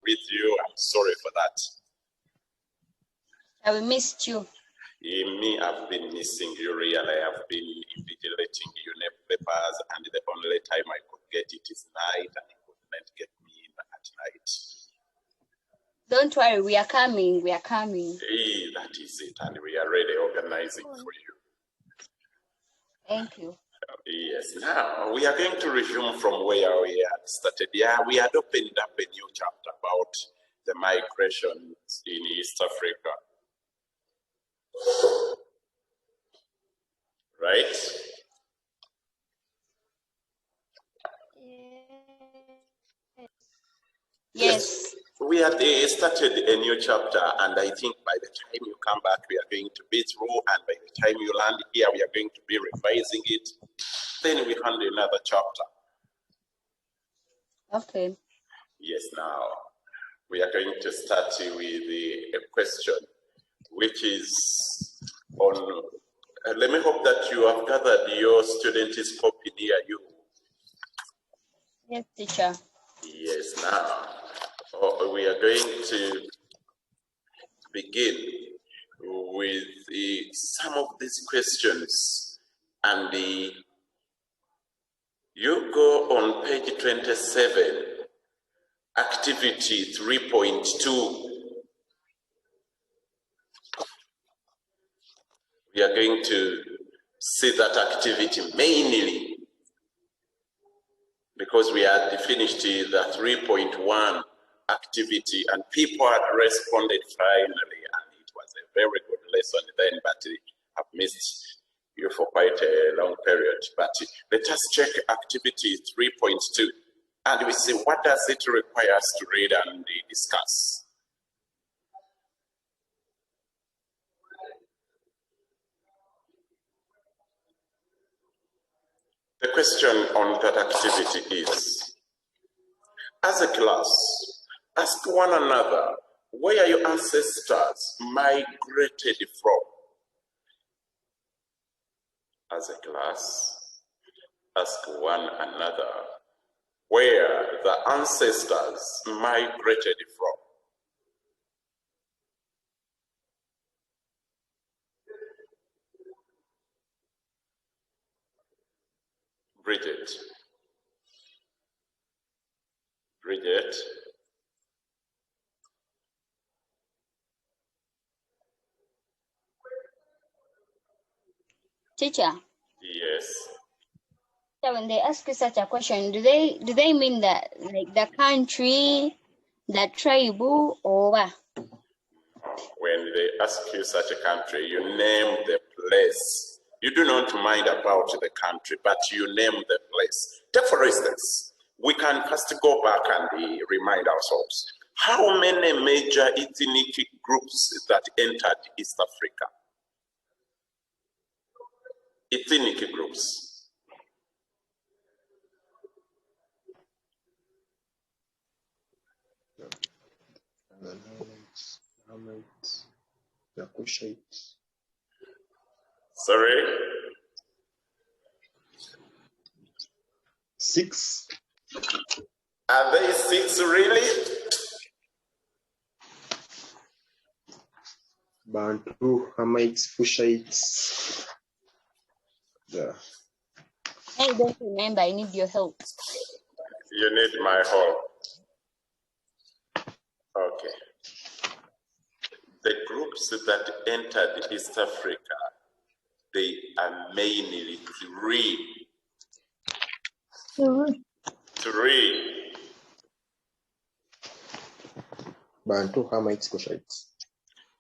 with you. I'm sorry for that. I will miss you. Me, I've been missing you really. I have been invigilating your papers, and the only time I could get it is night, and you couldn't get me in at night. Don't worry, we are coming. We are coming. Hey, that is it, and we are really organizing for you. Thank you. Yes, now we are going to resume from where we had started. Yeah, we had opened up a new chapter about the migration in East Africa. Right? Yes. We had started a new chapter, and I think by the time you come back, we are going to be through, and by the time you land here, we are going to be revising it. Then we handle another chapter. Okay. Yes, now we are going to start with a question, which is on, let me hope that you have gathered your student is copy near you. Yes, teacher. Yes, now we are going to begin with some of these questions, and you go on page 27, activity 3.2. We are going to see that activity mainly because we had finished the 3.1 activity, and people had responded finally, and it was a very good lesson then, but I've missed you for quite a long period. But let us check activity 3.2, and we see what does it require us to read and discuss. The question on that activity is, as a class, ask one another where your ancestors migrated from. As a class, ask one another where the ancestors migrated from. Bridget. Bridget. Teacher. Yes. So when they ask you such a question, do they mean that like the country, the tribe, or what? When they ask you such a country, you name the place. You do not mind about the country, but you name the place. Take for instance, we can first go back and remind ourselves, how many major ethnic groups that entered East Africa? Ethnic groups. The Cushites. Sorry? 6. Are they 6 really? Bantu, Hamites, Cushites. Yeah. I don't remember. I need your help. You need my help. Okay. The groups that entered East Africa, they are mainly 3. 3. Bantu, Hamites, Cushites.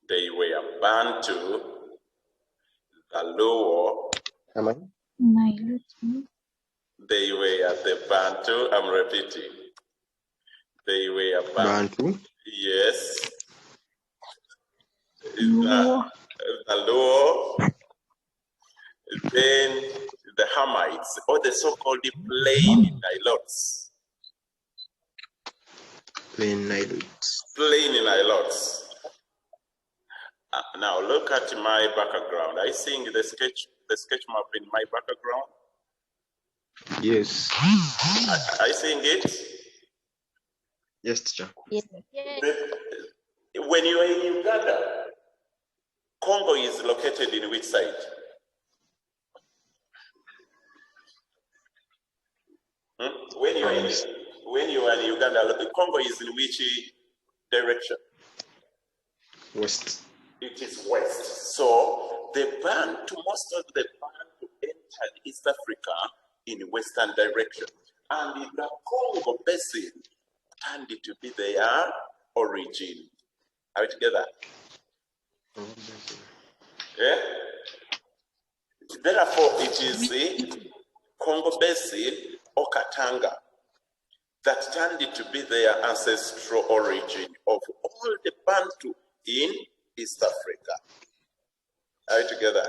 They were Bantu, the Luo. They were the Bantu, I'm repeating. They were Bantu. Yes. The Luo. Then the Hamites, or the so-called Plain Nilotes. Plain Nilotes. Plain Nilotes. Now look at my background. I seeing the sketch map in my background. Yes. I seeing it. Yes, teacher. Yes. When you are in Uganda, Congo is located in which side? When you are in Uganda, Congo is in which direction? West. It is west. So most of the Bantu entered East Africa in western direction, and the Congo Basin turned to be their origin. Are we together? Yeah. Therefore, it is the Congo Basin or Katanga that turned to be their ancestral origin of all the Bantu in East Africa. Are we together?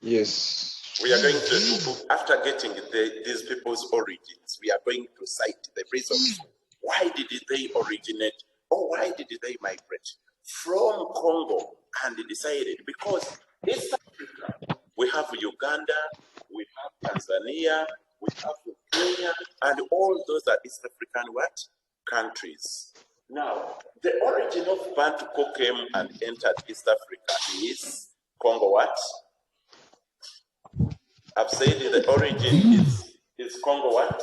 Yes. We are going to, after getting these people's origins, we are going to cite the reasons. Why did they originate, or why did they migrate from Congo and decided? Because East Africa, we have Uganda, we have Tanzania, we have Kenya, and all those are East African what? Countries. Now, the origin of Bantu came and entered East Africa is Congo what? I've said the origin is Congo what?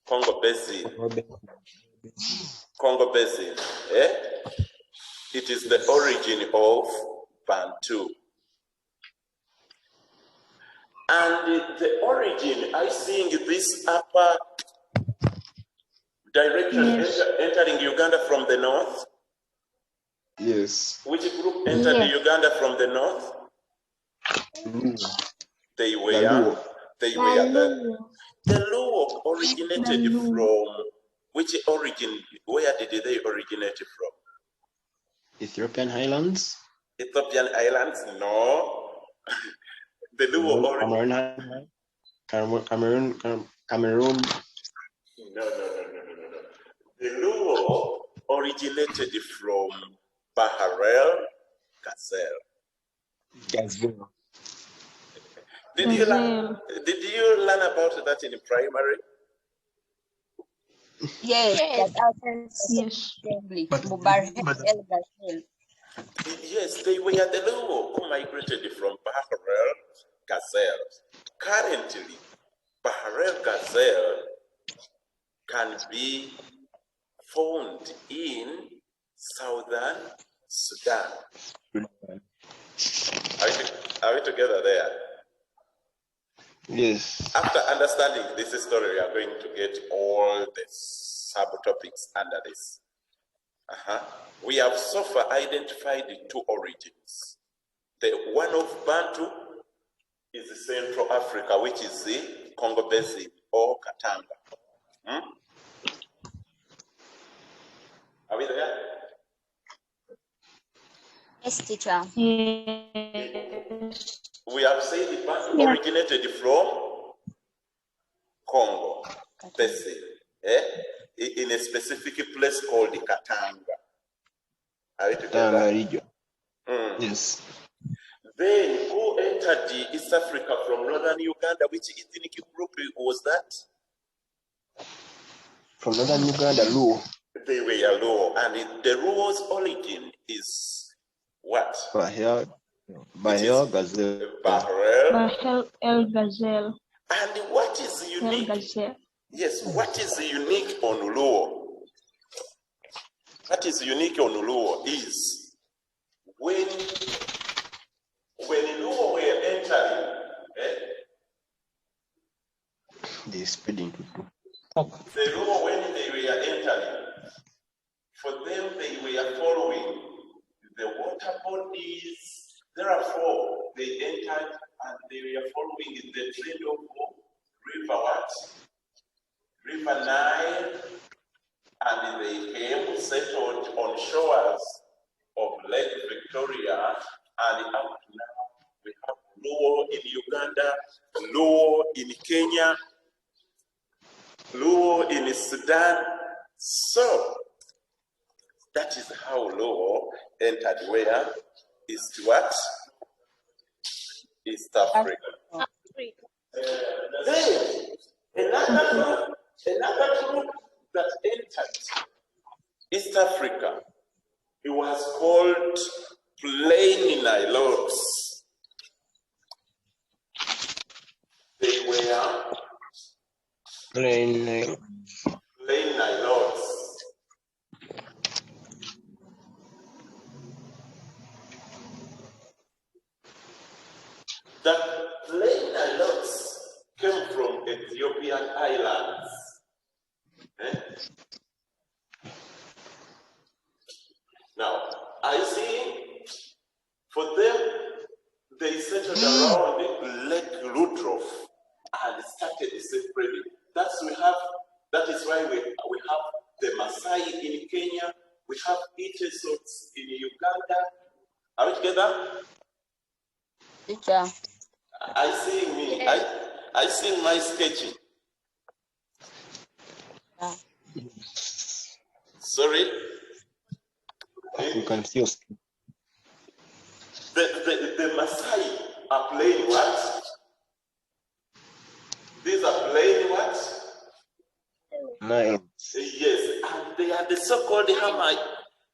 Congo Basin. Congo Basin. Eh? It is the origin of Bantu. And the origin, I think this upper direction entering Uganda from the north. Yes. Which group entered Uganda from the north? They were the Luo originated from which origin? Where did they originate from? Ethiopian Highlands. Ethiopian Islands? No. The Luo Cameroon. No. The Luo originated from Baharel Gazelle. Did you learn about that in primary? Yes. Yes, they were the Luo who migrated from Baharel Gazelle. Currently, Baharel Gazelle can be found in southern Sudan. Are we together there? Yes. After understanding this story, we are going to get all the subtopics under this. We have so far identified the two origins. The one of Bantu is Central Africa, which is the Congo Basin or Katanga. Are we there? Yes, teacher. We have said the Bantu originated from Congo Basin, in a specific place called the Katanga. Are we together? Region. Yes. Then who entered the East Africa from northern Uganda? Which ethnic group was that? From northern Uganda, Luo. They were Luo, and the Luo's origin is what? Baharel Gazelle. Baharel Gazelle. And what is unique? Yes, what is unique on Luo? What is unique on Luo is when Luo were entering, they spread into two. The Luo, when they were entering, for them they were following the water bodies. Therefore, they entered and they were following the trend of river what? River Nile, and they came settled on shores of Lake Victoria, and up to now we have Luo in Uganda, Luo in Kenya, Luo in Sudan. So that is how Luo entered where? East what? East Africa. Then another group Another troop that entered East Africa, it was called Plain Nilotes. They were Plain Nilotes. The Plain Nilotes came from Ethiopian islands. Now, I see for them, they settled around Lake Ludrow and started spreading. That is why we have the Maasai in Kenya, we have Itesots in Uganda. Are we together? Teacher. I see me. I see my sketching. Sorry? You can see us. The Maasai are playing what? These are playing what? Nile. Yes, and they are the so-called Hamites.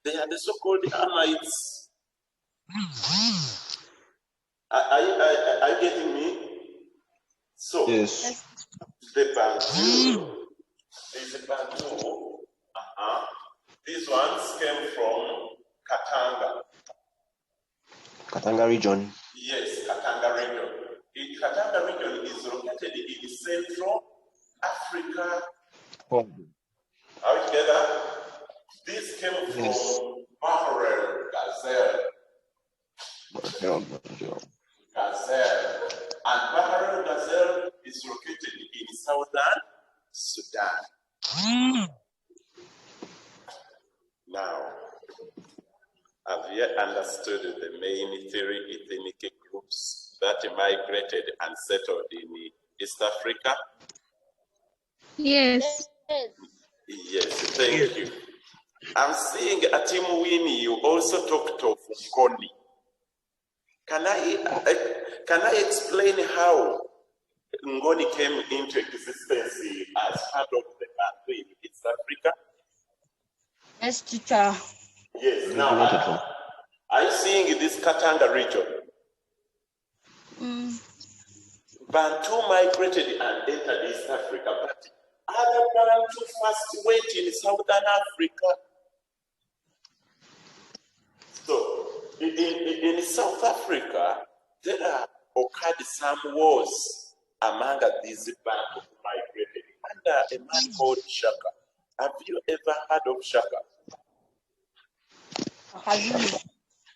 They are the so-called Hamites. Are you getting me? So, Yes. the Bantu, these Bantu, these ones came from Katanga. Katanga region. Yes, Katanga region. Katanga region is located in Central Africa. Oh. Are we together? This came from Baharel Gazelle. Gazelle. And Baharel Gazelle is located in southern Sudan. Now, have you understood the main three ethnic groups that migrated and settled in East Africa? Yes. Yes, thank you. I'm seeing Atimu Winnie, you also talked of Ngoni. Can I explain how Ngoni came into existence as part of the Bantu in East Africa? Yes, teacher. Yes, now I'm seeing this Katanga region. Bantu migrated and entered East Africa, but other Bantu first went in Southern Africa. So, in South Africa, there occurred some wars among these Bantu who migrated under a man called Shaka. Have you ever heard of Shaka?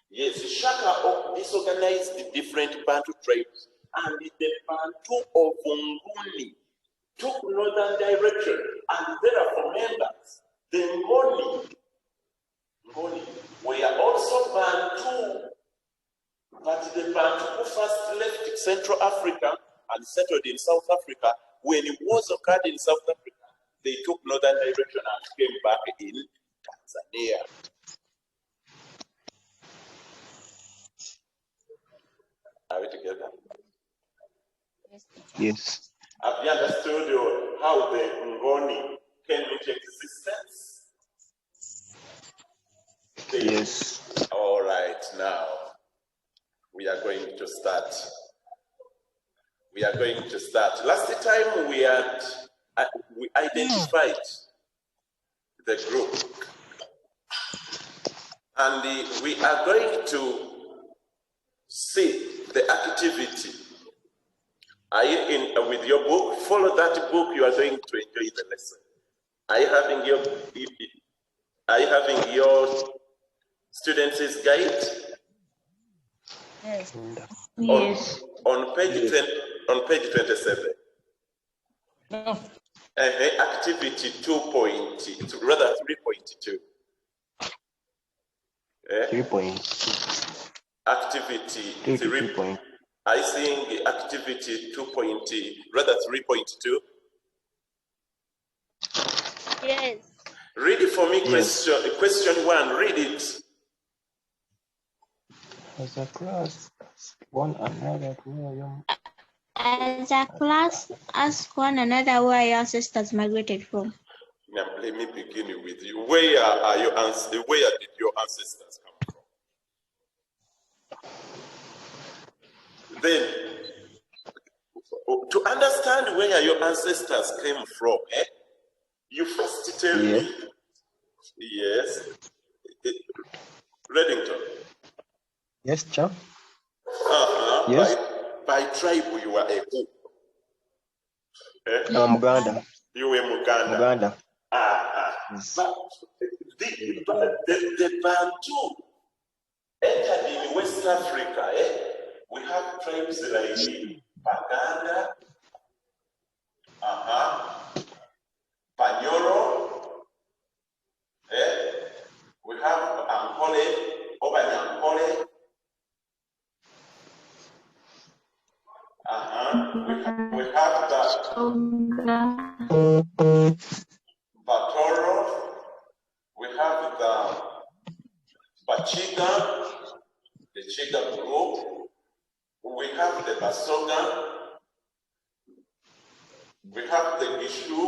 Yes, Shaka disorganized the different Bantu tribes, and the Bantu of Nguni took northern direction, and therefore members, the Ngoni were also Bantu, but the Bantu who first left Central Africa and settled in South Africa, when wars occurred in South Africa, they took northern direction and came back in Tanzania. Are we together? Yes. Have you understood how the Ngoni came into existence? Yes. All right, now we are going to start. We are going to start. Last time we identified the group, and we are going to see the activity. Are you in with your book? Follow that book. You are going to enjoy the lesson. Are you having your students' guide? Yes. Yes. On page 10, on page 27. No. Activity 2.2, rather 3.2. 3.2. Activity 3. I think activity 3.2. Yes. Read it for me. Yes. Question 1. Read it. As a class, one another. As a class, ask one another where your ancestors migrated from. Now, let me begin with you. Where are your Where did your ancestors come from? Then, to understand where your ancestors came from, you first tell Yeah. me. Yes. Reddington. Yes, Cha. Yes. By tribe, you are a who? I'm Muganda. You were Muganda. Muganda. Yes. But the Bantu entered in West Africa. We have tribes like Baganda, Panyoro. We have Ankole, Obanyankole. We have the Batoro. We have the Bachiga, the Chiga group. We have the Basoga. We have the Gishu.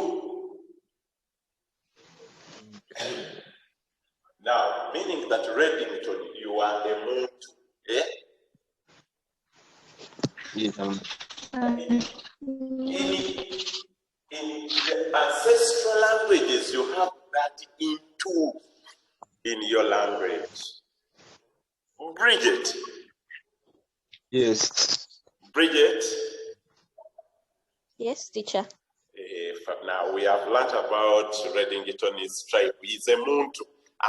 Now, meaning that Reddington, you are a Muntu. Yes, In the ancestral languages, you have that in your language. Bridget. Yes. Bridget. Yes, teacher. Now we have learned about Reddington's tribe. He's a Muntu.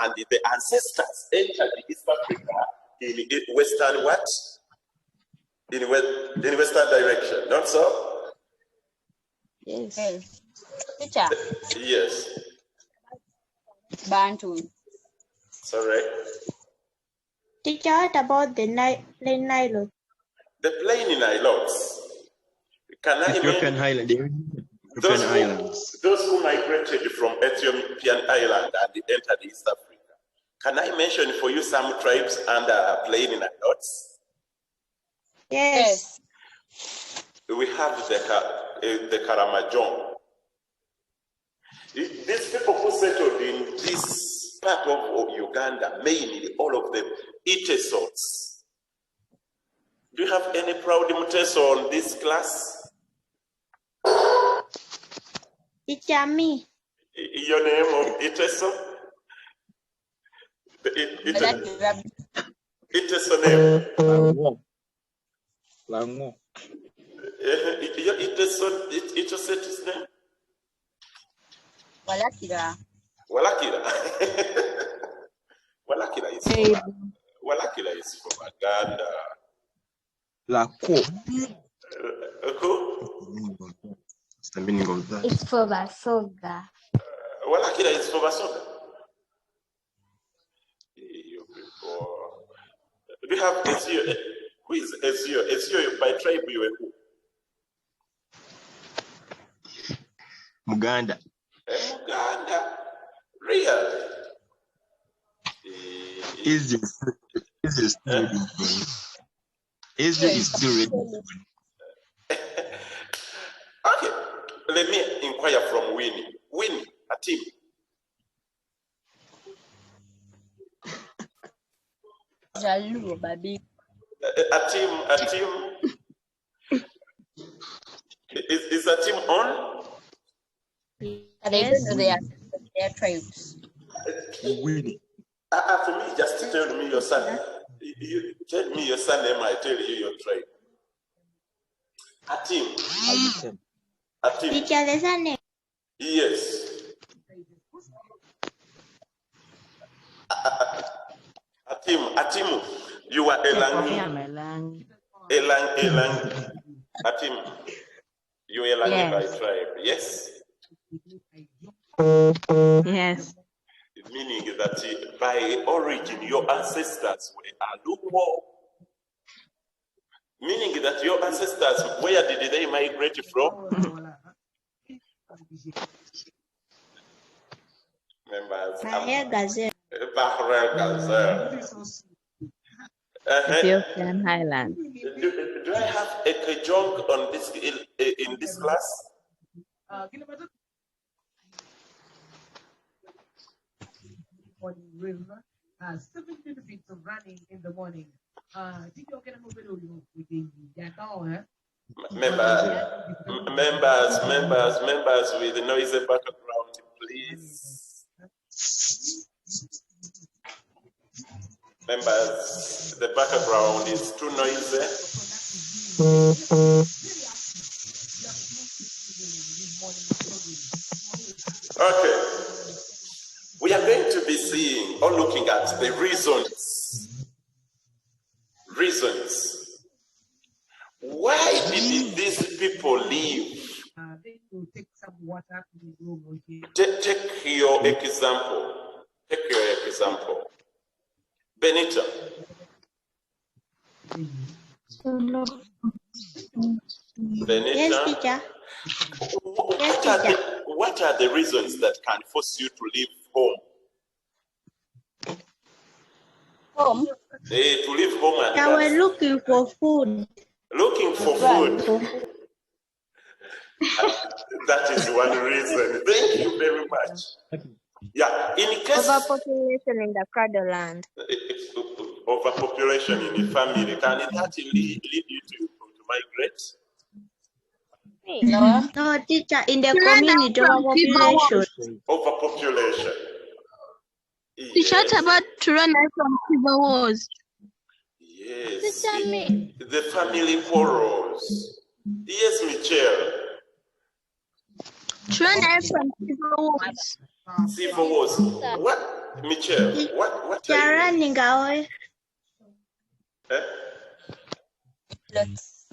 And the ancestors entered East Africa in Western what? In Western direction, not so? Yes. Yes. Teacher, Yes. Bantu. Sorry. Teacher, what about the plain Nile? The plain Nilotes. Can I Ethiopian imagine Highland. Ethiopian Islands. those who migrated from Ethiopian island and entered East Africa? Can I mention for you some tribes under plain Nilotes? Yes. We have the Karamajong. These people who settled in this part of Uganda, mainly all of them, Itesots. Do you have any proud Muteso on this class? Teacher, me. Your name of Iteso? Iteso name? Lango. Iteso's name? Walakira. Walakira. Walakira is from Uganda. Lako. Who? What's the meaning of that? It's for Basoga. Walakira is from Basoga. You people. Do you have Ezio? Who is Ezio? Ezio by tribe you were who? Muganda. Uganda. Really? Is still reading? Is still reading? Okay. Let me inquire from Winnie. Winnie, a team. Jalu, baby. A team. Is a team on? They go to their tribes. Winnie. For me, just tell me your son. You tell me your son name, I tell you your tribe. A team. A team. Teacher, there's a name. Yes. A team. You are Elang. A team. You are Elang by tribe. Yes. Yes. Meaning that by origin, your ancestors were Aluo. Meaning that your ancestors, where did they migrate from? Members. Bahia Gazelle. Bahrain Gazelle. Ethiopian Highland. Do Do I have a kejong on this in this class? With 7 minutes of running in the morning. Members with noisy background, please. Members, the background is too noisy. Okay. We are going to be seeing or looking at the reasons. Why did these people leave? Take some water. Take your example. Benita. Benita. Yes, teacher. What are the reasons that can force you to leave home? Home? To leave home and They were looking for food. Looking for food. That is one reason. Thank you very much. Yeah, in case Overpopulation in the Cradleland. Overpopulation in the family, can that lead you to migrate? No, teacher, in the community, overpopulation. Overpopulation. Teacher, what about to run away from civil wars? Yes. The family quarrels. Yes, Michelle. To run away from civil wars. Civil wars. What, Michelle? What They are running away.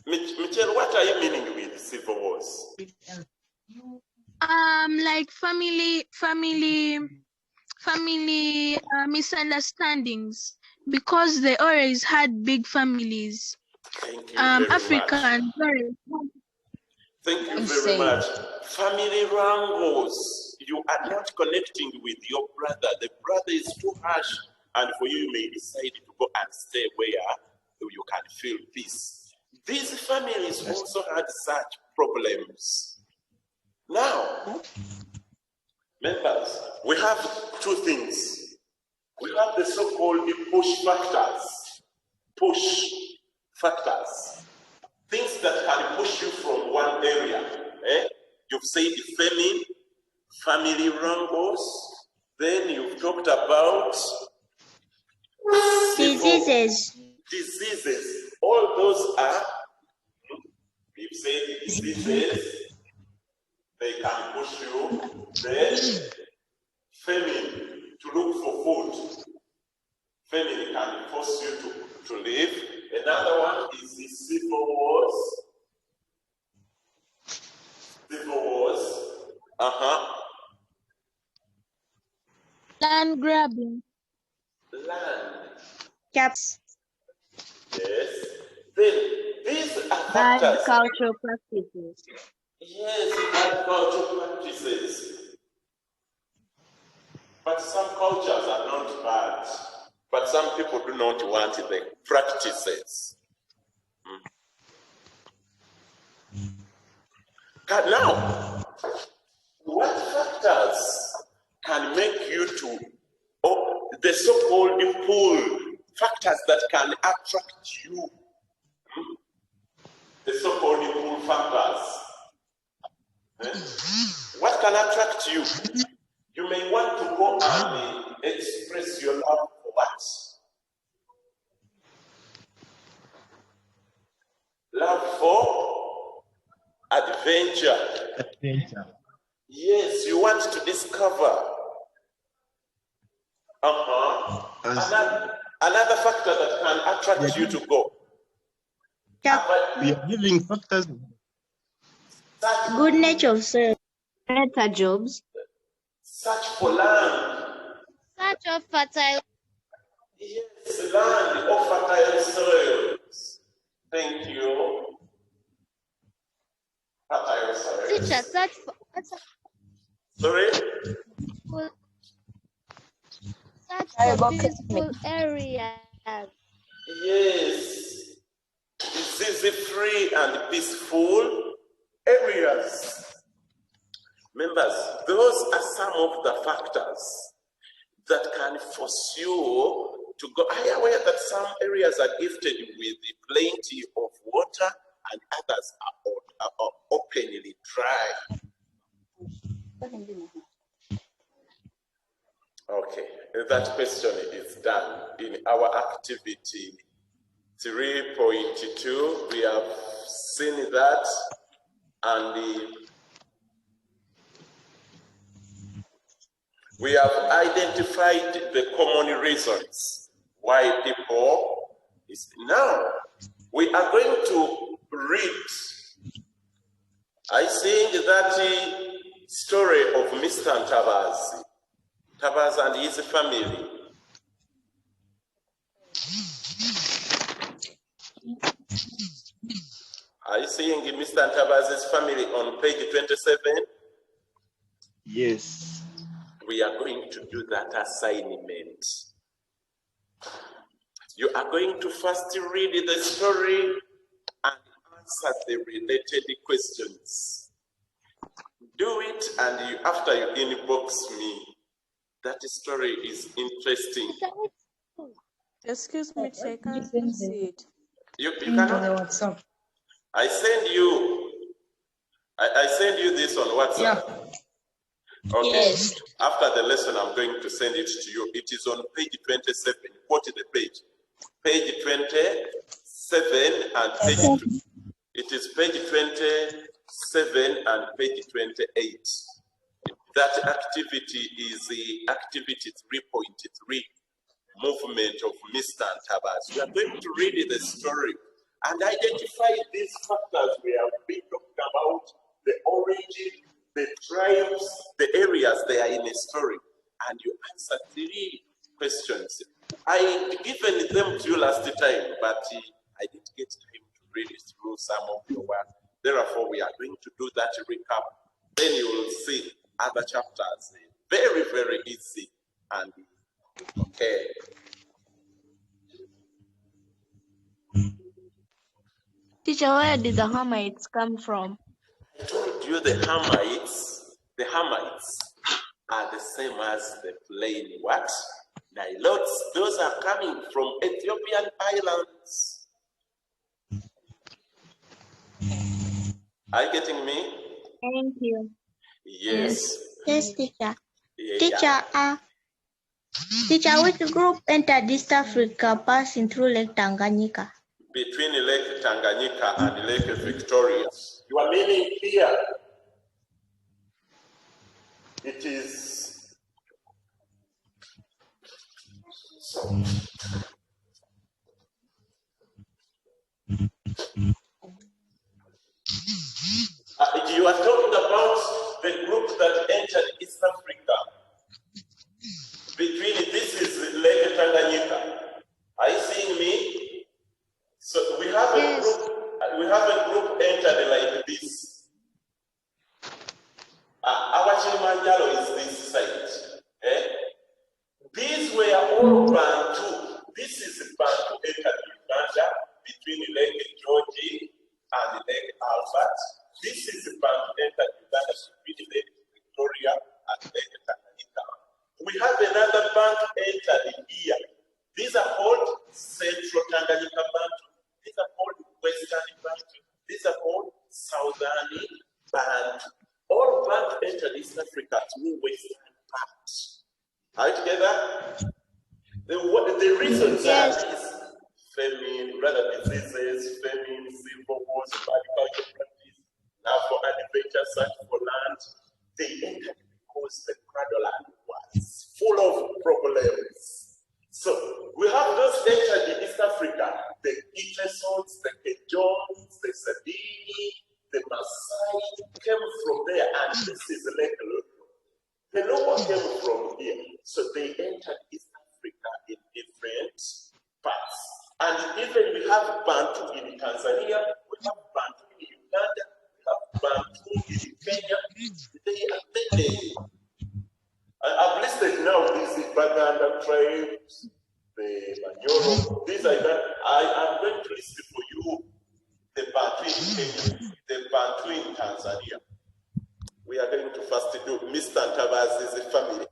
Michelle, what are you meaning with civil wars? Like family misunderstandings, because they always had big families. Thank you very Africa much. and Thank you very much. Family wrangles. You are not connecting with your brother. The brother is too harsh, and for you may decide to go and stay where you can feel peace. These families also had such problems. Now, members, we have two things. We have the so-called push factors. Push factors. Things that can push you from one area. You've said famine, family wrangles. Then you've talked about Diseases. Diseases. All those are, you've said diseases. They can push you. Then famine, to look for food. Famine can force you to live. Another one is the civil wars. Civil wars. land grabbing. Land. Caps. Yes. Then these are Bad factors. cultural practices. Yes, bad cultural practices. But some cultures are not bad. But some people do not want the practices. Now, what factors can make you to, the so-called pull, factors that can attract you? The so-called pull factors. What can attract you? You may want to go and express your love for what? Love for adventure. Yes, you want to discover. Another factor that can attract you to go. We are giving factors. Good nature of soil. Better jobs. Search for land. Search of fertile. Yes, land or fertile soils. Thank you. Fertile soils. Teacher, search for Sorry? peaceful areas. Yes. Disease disease-free and peaceful areas. Members, those are some of the factors that can force you to go. Are you aware that some areas are gifted with plenty of water and others are openly dry? Okay, that question is done. In our activity 3.2, we have seen that, and we have identified the common reasons why people is. Now we are going to read, I think, that story of Mr. Ntabazi and his family. Are you seeing Mr. Ntabazi's family on page 27? Yes. We are going to do that assignment. You are going to first read the story and answer the related questions. Do it, and after you inbox me. That story is interesting. Excuse me, I can't see it. You cannot. I send you this on WhatsApp. Yeah. Okay. Yes. After the lesson, I'm going to send it to you. It is on page 27. Quote the page. Page 27 and page 2. It is page 27 and page 28. That activity is the activity 3.3, movement of Mr. Ntabazi. We are going to read the story and identify these factors we have been talking about: the origin, the tribes, the areas they are in a story. And you answer 3 questions. I had given them to you last time, but I didn't get time to read through some of your work. Therefore, we are going to do that recap. Then you will see other chapters. Very, very easy. And okay. Teacher, where did the Hamites come from? I told you the Hamites are the same as the plain what? Nilotes. Those are coming from Ethiopian islands. Are you getting me? Thank you. Yes. Yes, teacher. Yeah. Teacher, which group entered East Africa passing through Lake Tanganyika? Between Lake Tanganyika and Lake Victoria. You are meaning here. It is. You are talking about the group that entered East Africa. This is Lake Tanganyika. Are you seeing me? So we have a group entered like this. Our Kilimanjaro is this side. These were all Bantu. This is Bantu entered Uganda between Lake George and Lake Albert. This is Bantu entered Uganda between Lake Victoria and Lake Tanganyika. We have another Bantu entered here. These are called Central Tanganyika Bantu. These are called Western Bantu. These are called Southern Bantu. All Bantu entered East Africa through Western part. Are you together? The reasons are these: famine, rather diseases, famine, civil wars, agricultural practice, love for adventure, search for land. They entered because the cradle land was full of problems. So we have those entered in East Africa: the Itesons, the Kejons, the Sabini, the Maasai came from there, and this is Lake Luo. The Luo came from here, so they entered East Africa in different parts. And even we have Bantu in Tanzania, we have Bantu in Uganda, we have Bantu in Kenya. They are many. I've listed now these Baganda tribes, the Manyoro. These are that I am going to list for you the Bantu in Kenya, the Bantu in Tanzania. We are going to first do Mr. Ntabazi's family.